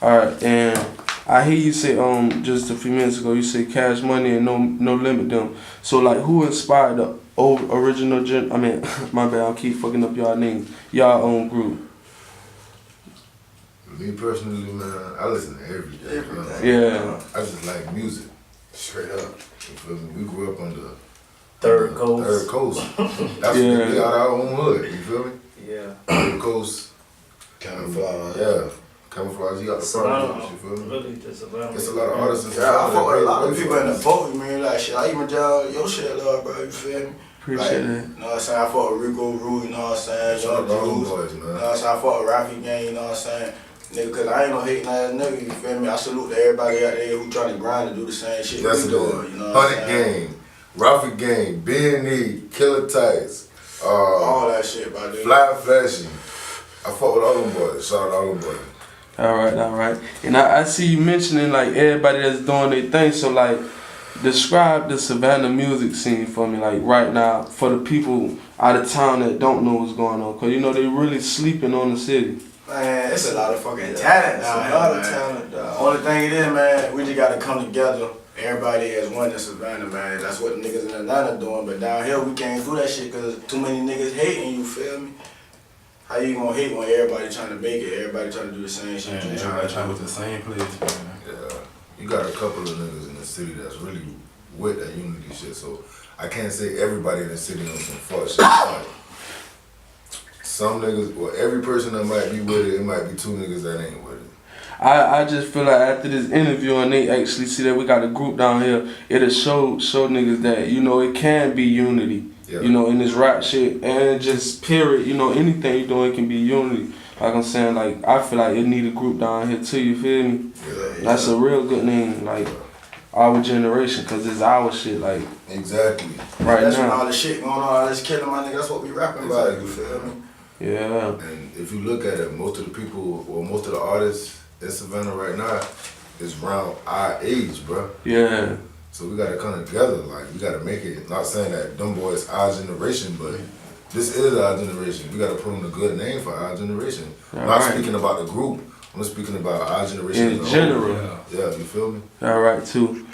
Alright, and I hear you say just a few minutes ago you said Cash Money and no limit them. So like who inspired the old original I mean my bad, I'll keep fucking up y'all names. Y'all own group. Me personally, man, I listen to everything. Yeah. I just like music, straight up. You feel me? We grew up on the Third Coast. Third Coast. That's what we out our own hood. You feel me? Yeah. Third Coast. Camouflage. Yeah. Camouflage. You got the projects. You feel me? Really, just about. It's a lot of artists. Yeah, I fuck with a lot of people in the boat, man. Like shit, I even down your shit, love, bro. You feel me? Appreciate like, that. You know what I'm saying? I fuck with Rico Rue, you know what I'm saying? Shout out to all them Juice, boys, you man. know what I'm saying? I fuck with Rafi Gang, you know what I'm saying? Nigga, cause I ain't no hating ass nigga, you feel me? I salute to everybody out there who trying to grind and do the same shit That's we it. doing, you know what I'm 100 saying? Gang, Rafi Gang, B&E, Killer Tights, All that shit, about there. Fly Flashy. I fuck with all them boys. Shout out to all them boys. Alright. And I see you mentioning like everybody that's doing their thing, so like describe the Savannah music scene for me, like right now, for the people out of town that don't know what's going on. Cause you know they really sleeping on the city. Man, it's a lot of fucking talent down here, a lot of man. talent, dog. Only thing it is, man, we just gotta come together. Everybody as one in Savannah, man. That's what the niggas in Atlanta doing. But down here, we can't do that shit because too many niggas hating, you feel me? How you gonna hate when everybody trying to make it? Everybody trying to do the same shit. Man, you everybody trying to to go to the same place, man. Yeah. You got a couple of niggas in the city that's really with that unity shit, so I can't say everybody in the city on some fuck shit. Like, some niggas, well, every person that might be with it might be two niggas that ain't with it. I just feel like after this interview and they actually see that we got a group down here, it'll show niggas that, you know, it can be unity. Yeah. You know, in this rap shit and just period, you know, anything you doing can be unity. Like I'm saying, like I feel like it need a group down here too, you feel me? Yeah. That's a real good name, like our generation, cause it's our shit, like Exactly. right That's when now. all this shit going on, all this killing, my nigga. That's what we rapping about, you feel me? Yeah. And if you look at it, most of the people, or most of the artists in Savannah right now is around our age, bro. Yeah. So we gotta come together, like we gotta make it. Not saying that them boys our generation, but this is our generation. We gotta put on a good name for our generation. I'm not Alright. speaking about the group. I'm speaking about our generation In as a general. whole. Yeah, you feel me? All right, too.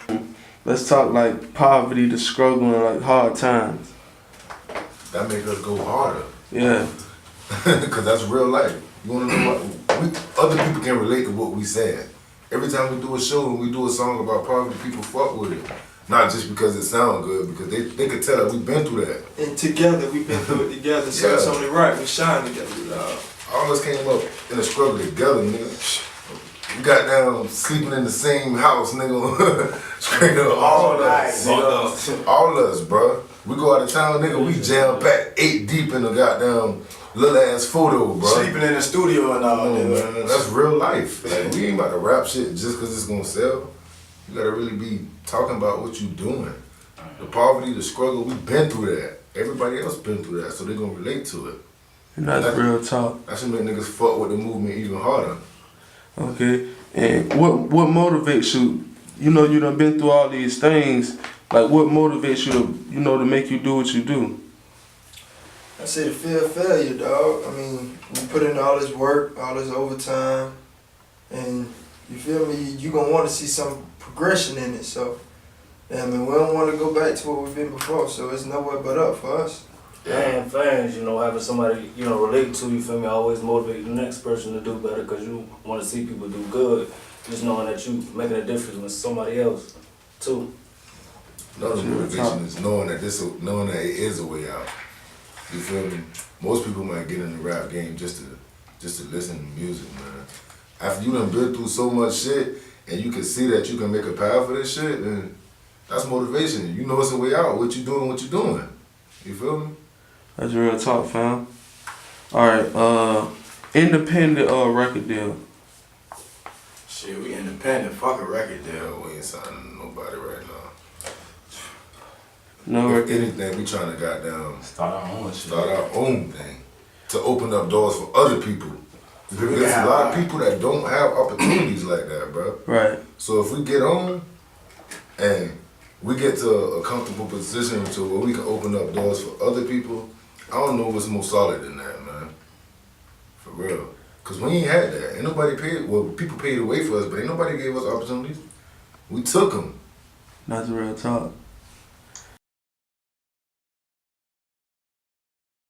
Let's talk like poverty, the struggle, and like hard times. That make us go harder. Yeah. Cause that's real life. You wanna know what other people can relate to what we saying. Every time we do a show and we do a song about poverty, people fuck with it. Not just because it sounds good, because they could tell that we've been through that. And together, we've been through it together, so Yeah. it's only right. We shine together, dog. All of us came up in a struggle together, nigga. We got down sleeping in the same house, nigga. Straight up, all of us. All of us, bro. We go out of town, nigga, we jam packed 8 deep in the goddamn little ass photo, bro. Sleeping in the studio and all, nigga. Man, that's real life. Like, we ain't about to rap shit just cause it's gonna sell. You gotta really be talking about what you doing. The poverty, the struggle, we been through that. Everybody else been through that, so they gonna relate to it. And that's real talk. That should make niggas fuck with the movement even harder. Okay. And what motivates you? You know, you done been through all these things. Like, what motivates you to, you know, to make you do what you do? I say the fear of failure, dog. I mean, we put in all this work, all this overtime, and you feel me? You gonna want to see some progression in it. So, I mean, we don't want to go back to what we've been before. So it's nowhere but up for us. And fans, you know, having somebody, you know, relate to, you feel me, always motivate the next person to do better because you want to see people do good. Just knowing that you making a difference with somebody else, too. Another motivation is knowing that it is a way out. You feel me? Most people might get in the rap game just to listen to music, man. After you done been through so much shit and you can see that you can make a path for this shit, then that's motivation. You know it's a way out. What you doing, You feel me? That's real talk, fam. All right. Independent record deal. Shit, we independent. Fuck a record deal. Yeah, we ain't signing nobody right now. No If record. anything, we trying to goddamn Start our own shit. start our own thing to open up doors for other people. Because there's a lot of people that don't have opportunities like that, bro. Right. So if we get on and we get to a comfortable position to where we can open up doors for other people, I don't know what's more solid than that, man. For real. Cause we ain't had that. Ain't nobody paid. Well, people paid the way for us, but ain't nobody gave us opportunities. We took them. That's real talk.